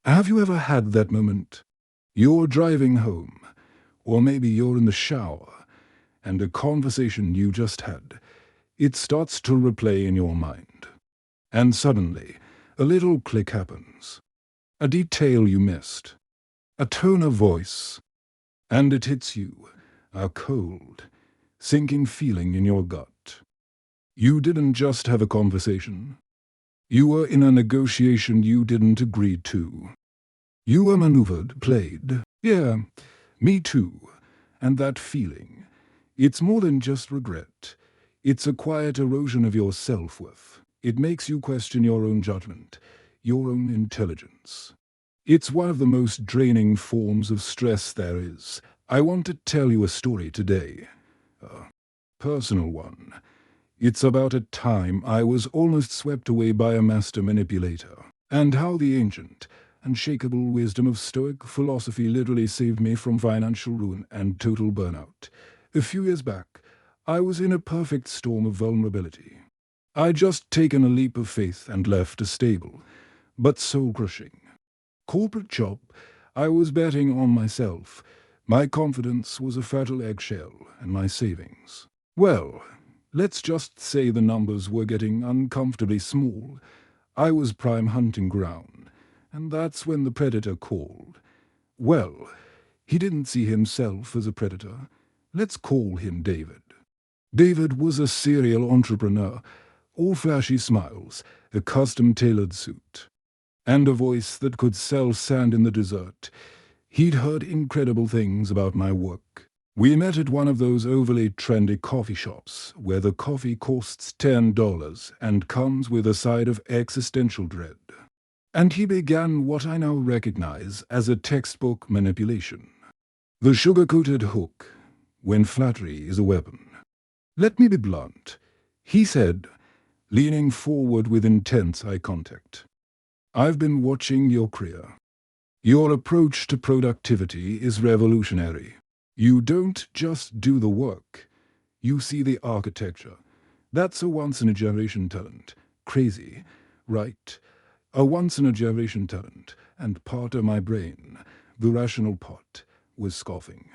Have you ever had that moment? You're driving home, or maybe you're in the shower, and a conversation you just had, it starts to replay in your mind. And suddenly, a little click happens. A detail you missed. A tone of voice. And it hits you, a cold, sinking feeling in your gut. You didn't just have a conversation. You were in a negotiation you didn't agree to. You were maneuvered, played. Yeah, me too. And that feeling, it's more than just regret. It's a quiet erosion of your self-worth. It makes you question your own judgment, your own intelligence. It's one of the most draining forms of stress there is. I want to tell you a story today. A personal one. It's about a time I was almost swept away by a master manipulator, and how the ancient, unshakable wisdom of Stoic philosophy literally saved me from financial ruin and total burnout. A few years back, I was in a perfect storm of vulnerability. I'd just taken a leap of faith and left a stable, but soul-crushing corporate job. I was betting on myself. My confidence was a fragile eggshell, and my savings, well, let's just say the numbers were getting uncomfortably small. I was prime hunting ground, and that's when the predator called. Well, he didn't see himself as a predator. Let's call him David. David was a serial entrepreneur, all flashy smiles, a custom-tailored suit, and a voice that could sell sand in the desert. He'd heard incredible things about my work. We met at one of those overly trendy coffee shops, where the coffee costs $10 and comes with a side of existential dread. And he began what I now recognize as a textbook manipulation. The sugar-coated hook, when flattery is a weapon. Let me be blunt, he said, leaning forward with intense eye contact. I've been watching your career. Your approach to productivity is revolutionary. You don't just do the work. You see the architecture. That's a once-in-a-generation talent. Crazy, right? A once-in-a-generation talent, and part of my brain, the rational part, was scoffing.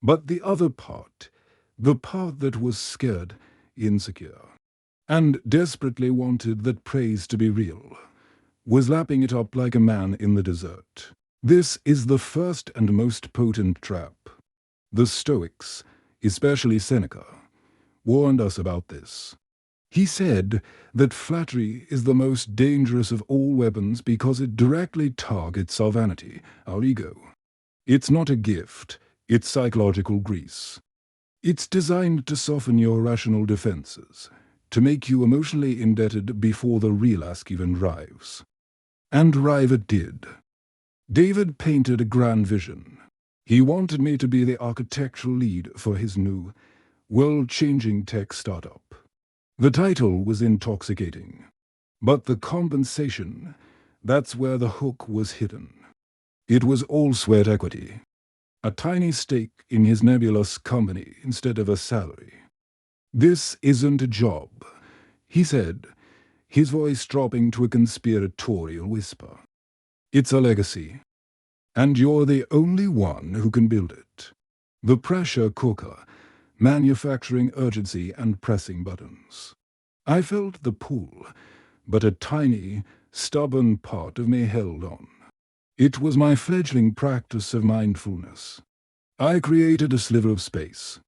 But the other part, the part that was scared, insecure, and desperately wanted that praise to be real, was lapping it up like a man in the desert. This is the first and most potent trap. The Stoics, especially Seneca, warned us about this. He said that flattery is the most dangerous of all weapons because it directly targets our vanity, our ego. It's not a gift, it's psychological grease. It's designed to soften your rational defenses, to make you emotionally indebted before the real ask even arrives. And arrive it did. David painted a grand vision. He wanted me to be the architectural lead for his new, world-changing tech startup. The title was intoxicating, but the compensation, that's where the hook was hidden. It was all sweat equity. A tiny stake in his nebulous company instead of a salary. This isn't a job, he said, his voice dropping to a conspiratorial whisper. It's a legacy, and you're the only one who can build it. The pressure cooker, manufacturing urgency and pressing buttons. I felt the pull, but a tiny, stubborn part of me held on. It was my fledgling practice of mindfulness. I created a sliver of space.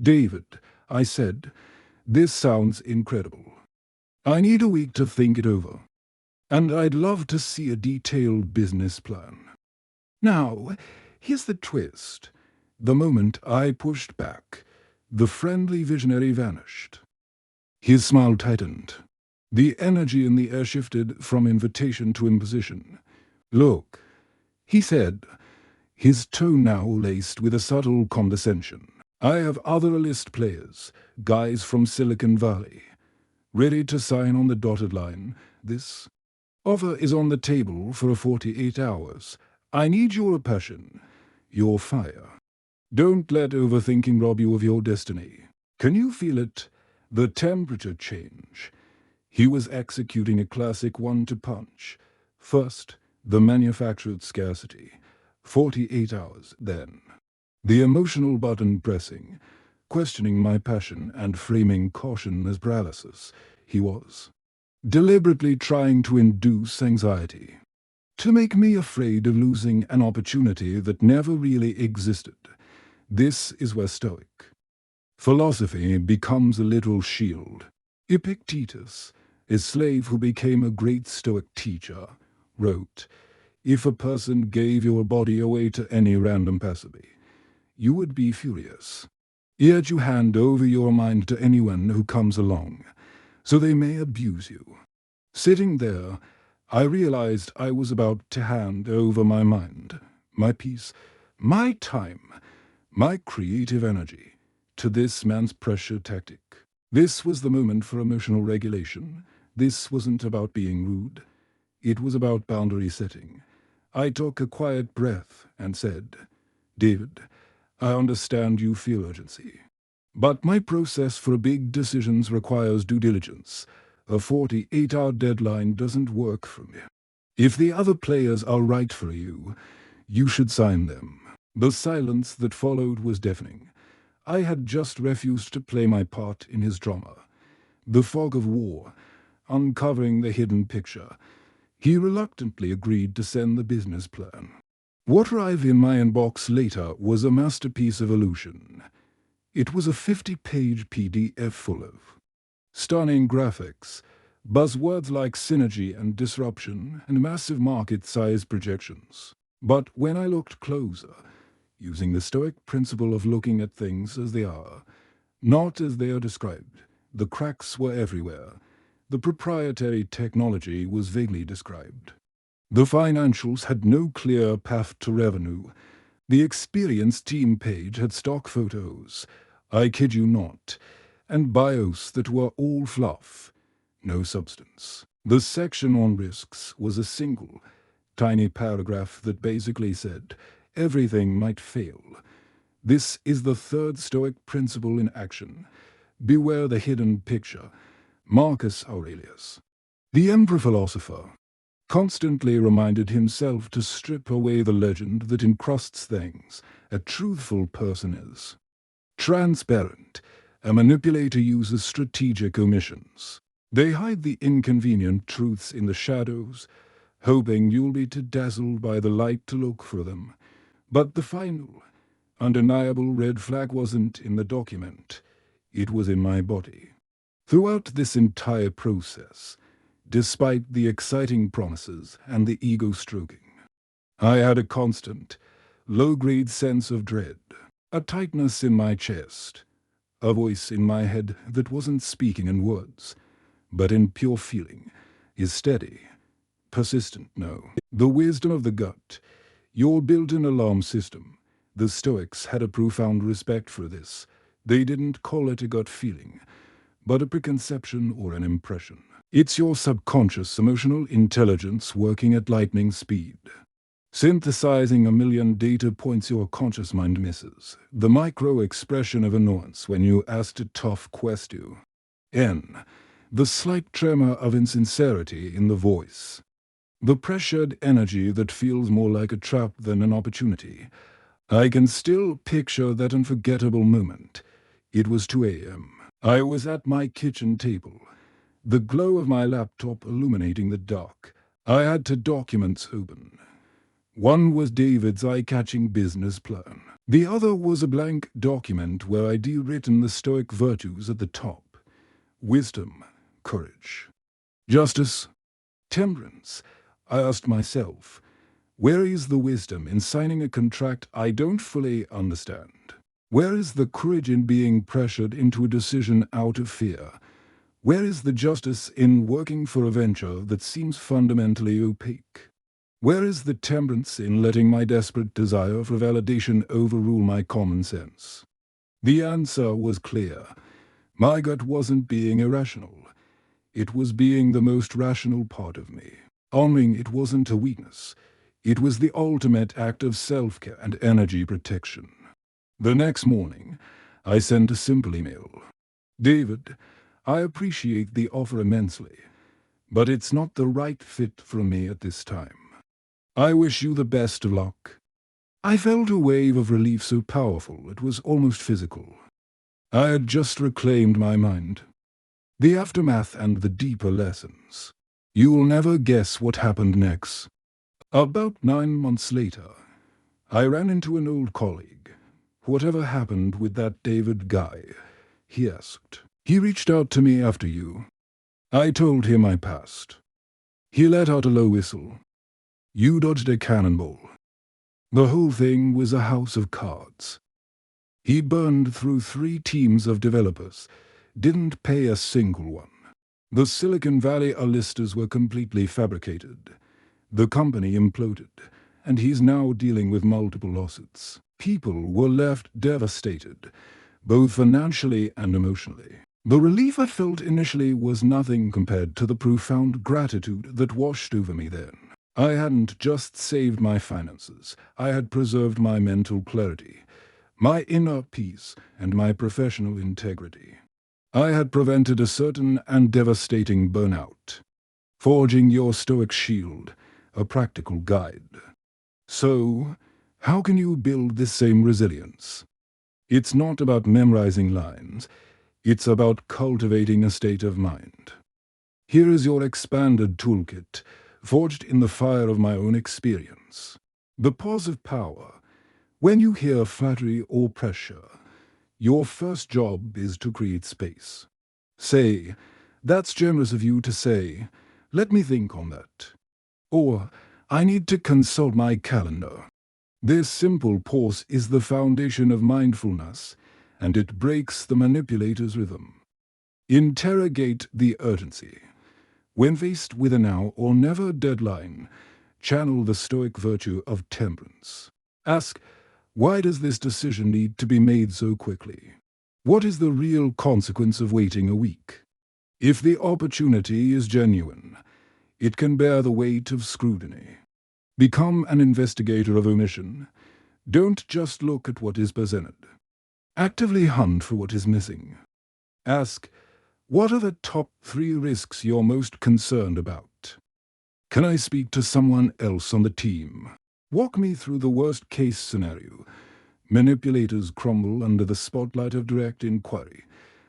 David, I said, this sounds incredible. I need a week to think it over, and I'd love to see a detailed business plan. Now, here's the twist. The moment I pushed back, the friendly visionary vanished. His smile tightened. The energy in the air shifted from invitation to imposition. Look, he said, his tone now laced with a subtle condescension. I have other list players, guys from Silicon Valley, ready to sign on the dotted line. This offer is on the table for 48 hours. I need your passion, your fire. Don't let overthinking rob you of your destiny. Can you feel it? The temperature change. He was executing a classic one-two punch. First, the manufactured scarcity, 48 hours then. The emotional button pressing, questioning my passion and framing caution as paralysis, he was deliberately trying to induce anxiety, to make me afraid of losing an opportunity that never really existed. This is where Stoic philosophy becomes a literal shield. Epictetus, a slave who became a great Stoic teacher, wrote, "If a person gave your body away to any random passerby, you would be furious. Yet you hand over your mind to anyone who comes along, so they may abuse you." Sitting there, I realized I was about to hand over my mind, my peace, my time, my creative energy, to this man's pressure tactic. This was the moment for emotional regulation. This wasn't about being rude. It was about boundary setting. I took a quiet breath and said, "David, I understand you feel urgency. But my process for big decisions requires due diligence. A 48-hour deadline doesn't work for me. If the other players are right for you, you should sign them." The silence that followed was deafening. I had just refused to play my part in his drama. The fog of war, uncovering the hidden picture. He reluctantly agreed to send the business plan. What arrived in my inbox later was a masterpiece of illusion. It was a 50-page PDF full of stunning graphics, buzzwords like synergy and disruption, and massive market-size projections. But when I looked closer, using the Stoic principle of looking at things as they are, not as they are described, the cracks were everywhere. The proprietary technology was vaguely described. The financials had no clear path to revenue. The experienced team page had stock photos, I kid you not, and bios that were all fluff, no substance. The section on risks was a single, tiny paragraph that basically said, everything might fail. This is the third Stoic principle in action. Beware the hidden picture. Marcus Aurelius, the emperor philosopher, constantly reminded himself to strip away the legend that encrusts things. A truthful person is transparent. A manipulator uses strategic omissions. They hide the inconvenient truths in the shadows, hoping you'll be too dazzled by the light to look for them. But the final, undeniable red flag wasn't in the document. It was in my body. Throughout this entire process, despite the exciting promises and the ego stroking, I had a constant, low-grade sense of dread, a tightness in my chest, a voice in my head that wasn't speaking in words, but in pure feeling, is steady, persistent, no. The wisdom of the gut, your built-in alarm system. The Stoics had a profound respect for this. They didn't call it a gut feeling, but a preconception or an impression. It's your subconscious emotional intelligence working at lightning speed, synthesizing a million data points your conscious mind misses. The micro-expression of annoyance when you asked a tough question. N. The slight tremor of insincerity in the voice. The pressured energy that feels more like a trap than an opportunity. I can still picture that unforgettable moment. It was 2 a.m. I was at my kitchen table, the glow of my laptop illuminating the dark. I had 2 documents open. One was David's eye-catching business plan. The other was a blank document where I'd written the Stoic virtues at the top. Wisdom, courage, justice, temperance. I asked myself, where is the wisdom in signing a contract I don't fully understand? Where is the courage in being pressured into a decision out of fear? Where is the justice in working for a venture that seems fundamentally opaque? Where is the temperance in letting my desperate desire for validation overrule my common sense? The answer was clear. My gut wasn't being irrational. It was being the most rational part of me. Honoring it wasn't a weakness. It was the ultimate act of self-care and energy protection. The next morning, I sent a simple email. David, I appreciate the offer immensely, but it's not the right fit for me at this time. I wish you the best of luck." I felt a wave of relief so powerful it was almost physical. I had just reclaimed my mind. The aftermath and the deeper lessons. You'll never guess what happened next. About 9 months later, I ran into an old colleague. "Whatever happened with that David guy?" he asked. "He reached out to me after you." I told him I passed. He let out a low whistle. "You dodged a cannonball. The whole thing was a house of cards." He burned through 3 teams of developers, didn't pay a single one. The Silicon Valley A-listers were completely fabricated. The company imploded, and he's now dealing with multiple lawsuits. People were left devastated, both financially and emotionally. The relief I felt initially was nothing compared to the profound gratitude that washed over me then. I hadn't just saved my finances, I had preserved my mental clarity, my inner peace, and my professional integrity. I had prevented a certain and devastating burnout. Forging Your Stoic Shield, a practical guide. So, how can you build this same resilience? It's not about memorizing lines, it's about cultivating a state of mind. Here is your expanded toolkit, forged in the fire of my own experience. The pause of power. When you hear flattery or pressure, your first job is to create space. Say, "That's generous of you to say. Let me think on that." Or, "I need to consult my calendar." This simple pause is the foundation of mindfulness, and it breaks the manipulator's rhythm. Interrogate the urgency. When faced with a now or never deadline, channel the Stoic virtue of temperance. Ask, why does this decision need to be made so quickly? What is the real consequence of waiting a week? If the opportunity is genuine, it can bear the weight of scrutiny. Become an investigator of omission. Don't just look at what is presented. Actively hunt for what is missing. Ask, what are the top 3 risks you're most concerned about? Can I speak to someone else on the team? Walk me through the worst-case scenario. Manipulators crumble under the spotlight of direct inquiry.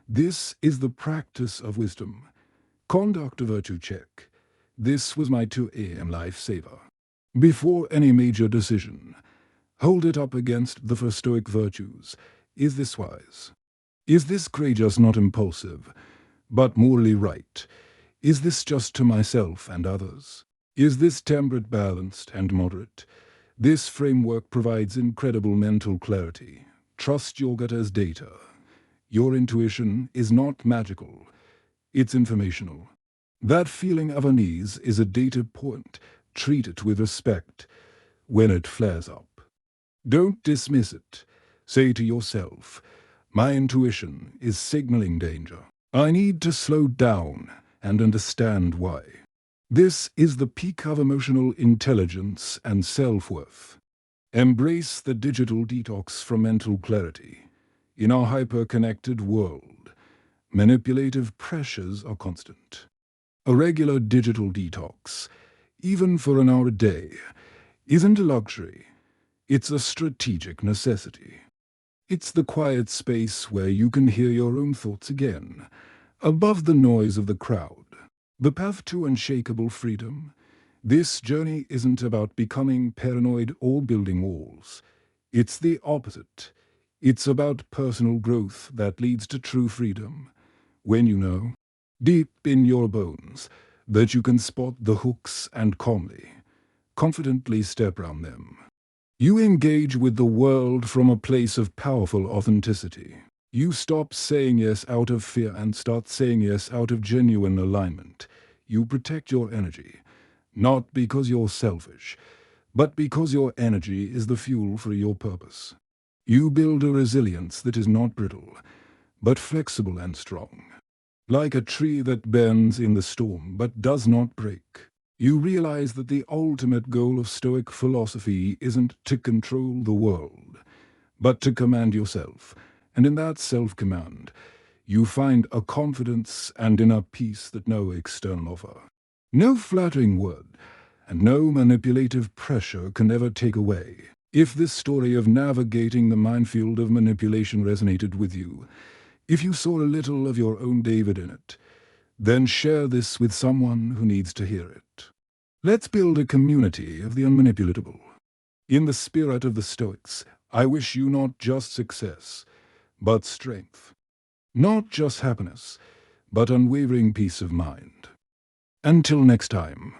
This is the practice of wisdom. Conduct a virtue check. This was my 2 a.m. lifesaver. Before any major decision, hold it up against the 4 Stoic virtues. Is this wise? Is this courageous, not impulsive, but morally right? Is this just to myself and others? Is this temperate, balanced, and moderate? This framework provides incredible mental clarity. Trust your gut as data. Your intuition is not magical. It's informational. That feeling of unease is a data point. Treat it with respect when it flares up. Don't dismiss it. Say to yourself, my intuition is signaling danger. I need to slow down and understand why. This is the peak of emotional intelligence and self-worth. Embrace the digital detox from mental clarity. In our hyper-connected world, manipulative pressures are constant. A regular digital detox, even for an hour a day, isn't a luxury. It's a strategic necessity. It's the quiet space where you can hear your own thoughts again, above the noise of the crowd. The path to unshakable freedom. This journey isn't about becoming paranoid or building walls. It's the opposite. It's about personal growth that leads to true freedom. When you know, deep in your bones, that you can spot the hooks and calmly, confidently step around them. You engage with the world from a place of powerful authenticity. You stop saying yes out of fear and start saying yes out of genuine alignment. You protect your energy, not because you're selfish, but because your energy is the fuel for your purpose. You build a resilience that is not brittle, but flexible and strong. Like a tree that bends in the storm but does not break. You realize that the ultimate goal of Stoic philosophy isn't to control the world, but to command yourself, and in that self-command, you find a confidence and inner peace that no external offer. No flattering word, and no manipulative pressure can ever take away. If this story of navigating the minefield of manipulation resonated with you, if you saw a little of your own David in it, then share this with someone who needs to hear it. Let's build a community of the unmanipulatable. In the spirit of the Stoics, I wish you not just success, but strength. Not just happiness, but unwavering peace of mind. Until next time.